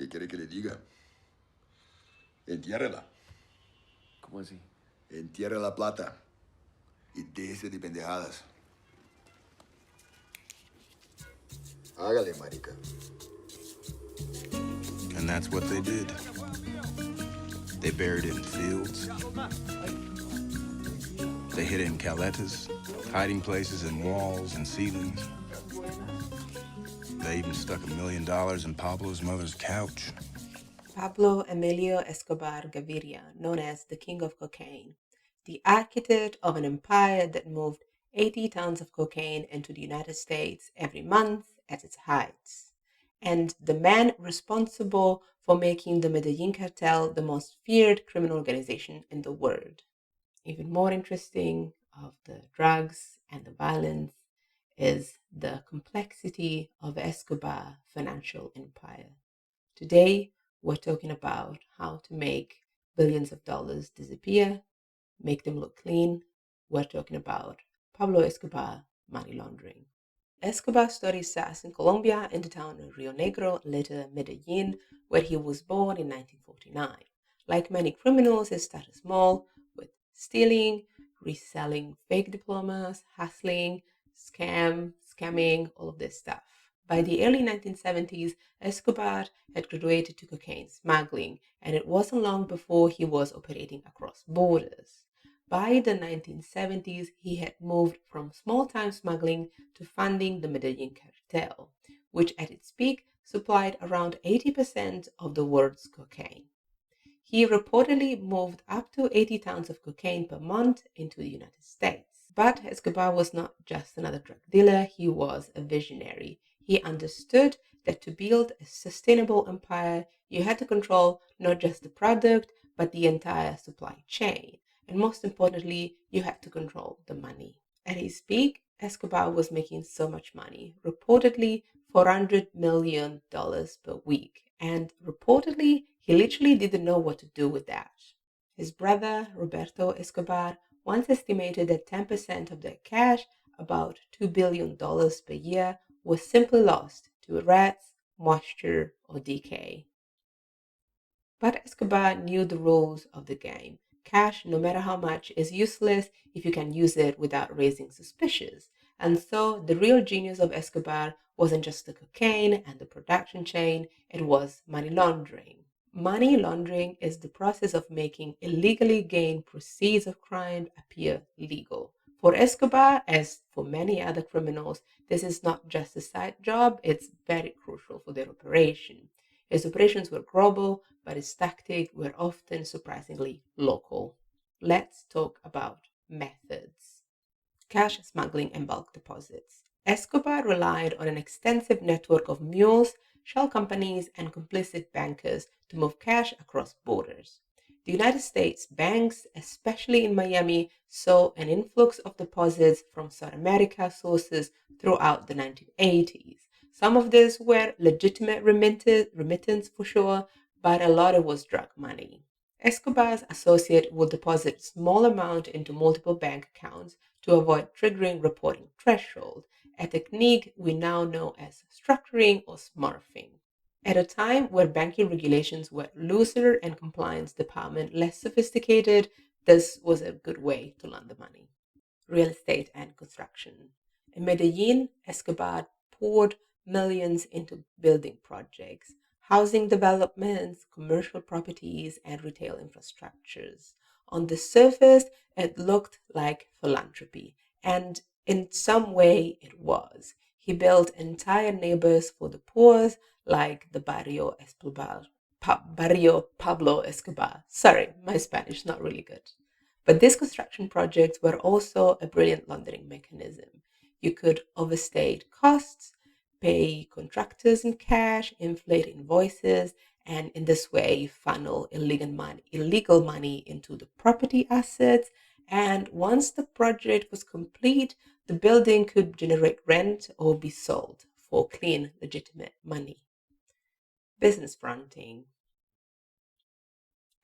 ¿Qué quiere que le diga? Entiérrela. ¿Cómo así? Entierra la plata. Y déjese de pendejadas. Hágale, marica. And that's what they did. They buried it in fields. They hid it in caletas, hiding places in walls and ceilings. They even stuck $1 million in Pablo's mother's couch. Pablo Emilio Escobar Gaviria, known as the King of Cocaine, the architect of an empire that moved 80 tons of cocaine into the United States every month at its height, and the man responsible for making the Medellín Cartel the most feared criminal organization in the world. Even more interesting of the drugs and the violence is the complexity of Escobar's financial empire. Today, we're talking about how to make billions of dollars disappear, make them look clean. We're talking about Pablo Escobar money laundering. Escobar studied starts in Colombia in the town of Rio Negro, later Medellin, where he was born in 1949. Like many criminals, he started small with stealing, reselling fake diplomas, hustling, scamming, all of this stuff. By the early 1970s, Escobar had graduated to cocaine smuggling, and it wasn't long before he was operating across borders. By the 1970s, he had moved from small-time smuggling to funding the Medellín Cartel, which at its peak supplied around 80% of the world's cocaine. He reportedly moved up to 80 tons of cocaine per month into the United States. But Escobar was not just another drug dealer, he was a visionary. He understood that to build a sustainable empire, you had to control not just the product, but the entire supply chain. And most importantly, you had to control the money. At his peak, Escobar was making so much money, reportedly $400 million per week. And reportedly, he literally didn't know what to do with that. His brother, Roberto Escobar, once estimated that 10% of their cash, about $2 billion per year, was simply lost to rats, moisture, or decay. But Escobar knew the rules of the game. Cash, no matter how much, is useless if you can use it without raising suspicions. And so the real genius of Escobar wasn't just the cocaine and the production chain, it was money laundering. Money laundering is the process of making illegally gained proceeds of crime appear legal. For Escobar, as for many other criminals, this is not just a side job, it's very crucial for their operation. His operations were global, but his tactics were often surprisingly local. Let's talk about methods. Cash smuggling and bulk deposits. Escobar relied on an extensive network of mules, shell companies, and complicit bankers to move cash across borders. The United States banks, especially in Miami, saw an influx of deposits from South America sources throughout the 1980s. Some of these were legitimate remittance for sure, but a lot of it was drug money. Escobar's associate would deposit small amount into multiple bank accounts to avoid triggering reporting threshold, a technique we now know as structuring or smurfing. At a time where banking regulations were looser and compliance department less sophisticated, this was a good way to launder money. Real estate and construction. In Medellin, Escobar poured millions into building projects, housing developments, commercial properties, and retail infrastructures. On the surface, it looked like philanthropy, and in some way it was. He built entire neighbors for the poor, like the Barrio Pablo Escobar. Sorry, my Spanish is not really good. But these construction projects were also a brilliant laundering mechanism. You could overstate costs, pay contractors in cash, inflate invoices, and in this way funnel illegal money into the property assets. And once the project was complete, the building could generate rent or be sold for clean, legitimate money. Business fronting.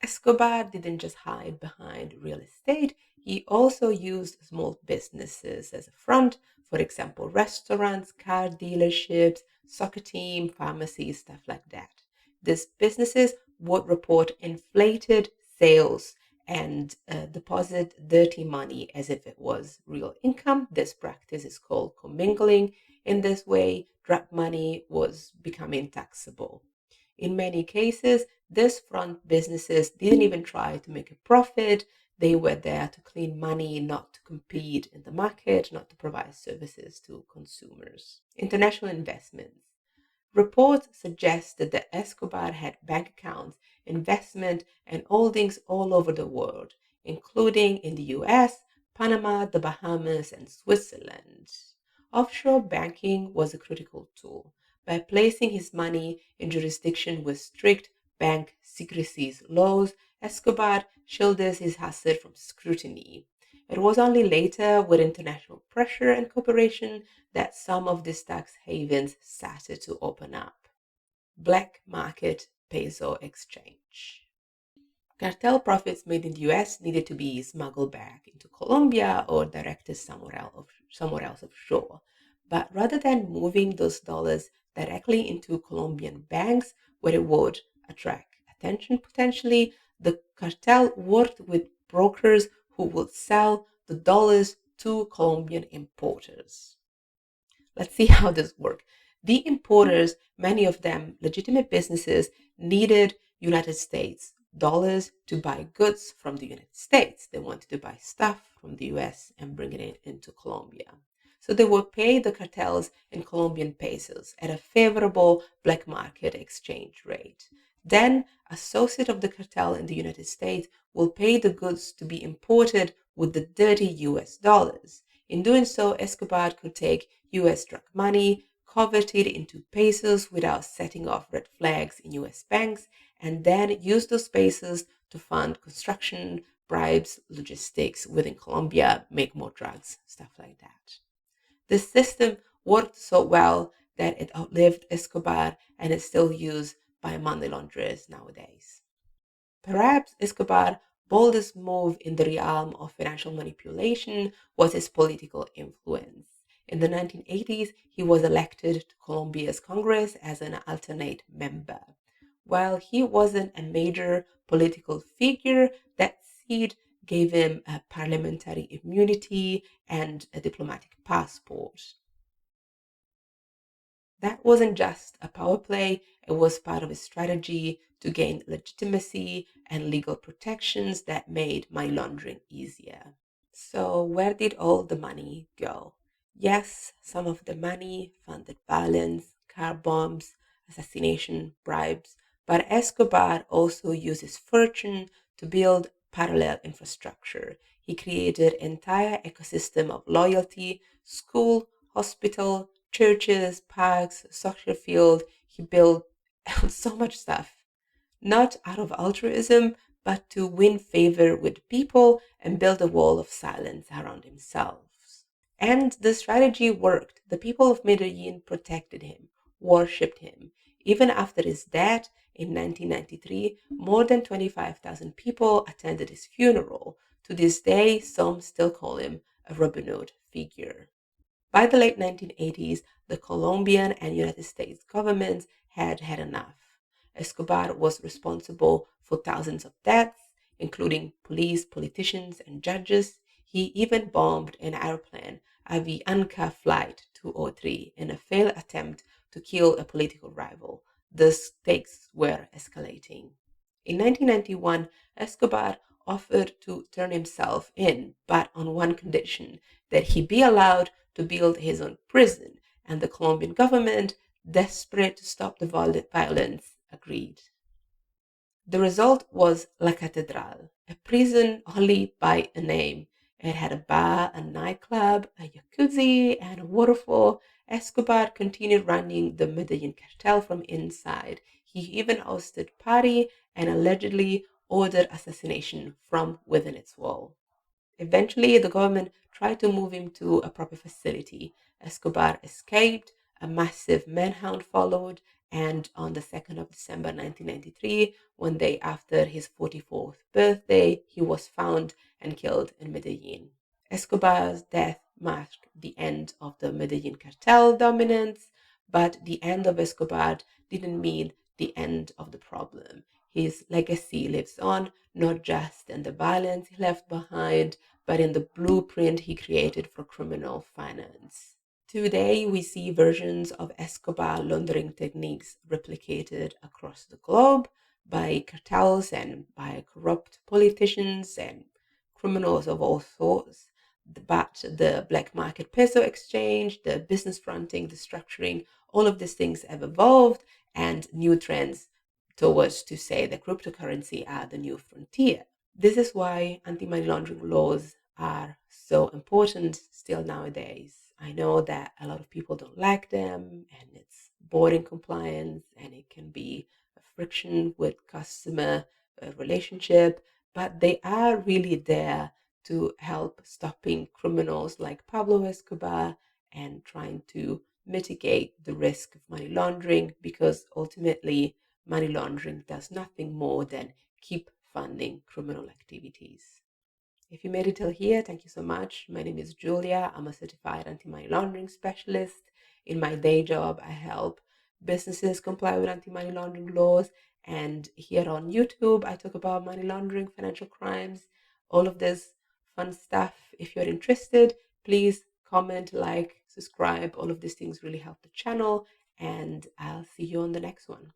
Escobar didn't just hide behind real estate, he also used small businesses as a front, for example, restaurants, car dealerships, soccer team, pharmacies, stuff like that. These businesses would report inflated sales and deposit dirty money as if it was real income. This practice is called commingling. In this way, drug money was becoming taxable. In many cases, these front businesses didn't even try to make a profit. They were there to clean money, not to compete in the market, not to provide services to consumers. International investments. Reports suggested that Escobar had bank accounts, investment, and holdings all over the world, including in the US, Panama, the Bahamas, and Switzerland. Offshore banking was a critical tool. By placing his money in jurisdiction with strict bank secrecy laws, Escobar shielded his asset from scrutiny. It was only later, with international pressure and cooperation, that some of these tax havens started to open up. Black Market Peso Exchange. Cartel profits made in the US needed to be smuggled back into Colombia or directed somewhere else offshore. But rather than moving those dollars directly into Colombian banks where it would attract attention potentially, the cartel worked with brokers who would sell the dollars to Colombian importers. Let's see how this worked. The importers, many of them legitimate businesses, needed United States dollars to buy goods from the United States. They wanted to buy stuff from the US and bring it into Colombia. So they would pay the cartels in Colombian pesos at a favorable black market exchange rate. Then, associate of the cartel in the United States will pay the goods to be imported with the dirty US dollars. In doing so, Escobar could take US drug money, convert it into pesos without setting off red flags in US banks, and then use those pesos to fund construction, bribes, logistics within Colombia, make more drugs, stuff like that. This system worked so well that it outlived Escobar and is still used by money launderers nowadays. Perhaps Escobar's boldest move in the realm of financial manipulation was his political influence. In the 1980s, he was elected to Colombia's Congress as an alternate member. While he wasn't a major political figure, that seat gave him a parliamentary immunity and a diplomatic passport. That wasn't just a power play, it was part of his strategy to gain legitimacy and legal protections that made money laundering easier. So, where did all the money go? Yes, some of the money funded violence, car bombs, assassination, bribes, but Escobar also used his fortune to build parallel infrastructure. He created an entire ecosystem of loyalty, school, hospital, churches, parks, soccer field. He built so much stuff, not out of altruism, but to win favor with people and build a wall of silence around himself. And the strategy worked. The people of Medellin protected him, worshipped him. Even after his death in 1993, more than 25,000 people attended his funeral. To this day, some still call him a Robin Hood figure. By the late 1980s, the Colombian and United States governments had had enough. Escobar was responsible for thousands of deaths, including police, politicians, and judges. He even bombed an airplane, Avianca Flight 203, in a failed attempt to kill a political rival. The stakes were escalating. In 1991, Escobar offered to turn himself in, but on one condition, that he be allowed to build his own prison, and the Colombian government, desperate to stop the violence, agreed. The result was La Catedral, a prison only by a name. It had a bar, a nightclub, a jacuzzi, and a waterfall. Escobar continued running the Medellín Cartel from inside. He even hosted party and allegedly ordered assassination from within its wall. Eventually, the government tried to move him to a proper facility. Escobar escaped, a massive manhunt followed, and on the 2nd of December 1993, one day after his 44th birthday, he was found and killed in Medellin. Escobar's death marked the end of the Medellin cartel dominance, but the end of Escobar didn't mean the end of the problem. His legacy lives on, not just in the violence he left behind, but in the blueprint he created for criminal finance. Today, we see versions of Escobar laundering techniques replicated across the globe by cartels and by corrupt politicians and criminals of all sorts. But the Black Market Peso Exchange, the business fronting, the structuring, all of these things have evolved, and new trends towards to say that cryptocurrency are the new frontier. This is why anti-money laundering laws are so important still nowadays. I know that a lot of people don't like them, and it's boring compliance, and it can be a friction with customer relationship, but they are really there to help stopping criminals like Pablo Escobar and trying to mitigate the risk of money laundering, because ultimately money laundering does nothing more than keep funding criminal activities. If you made it till here, thank you so much. My name is Julia. I'm a certified anti-money laundering specialist. In my day job, I help businesses comply with anti-money laundering laws. And here on YouTube, I talk about money laundering, financial crimes, all of this fun stuff. If you're interested, please comment, like, subscribe. All of these things really help the channel. And I'll see you on the next one.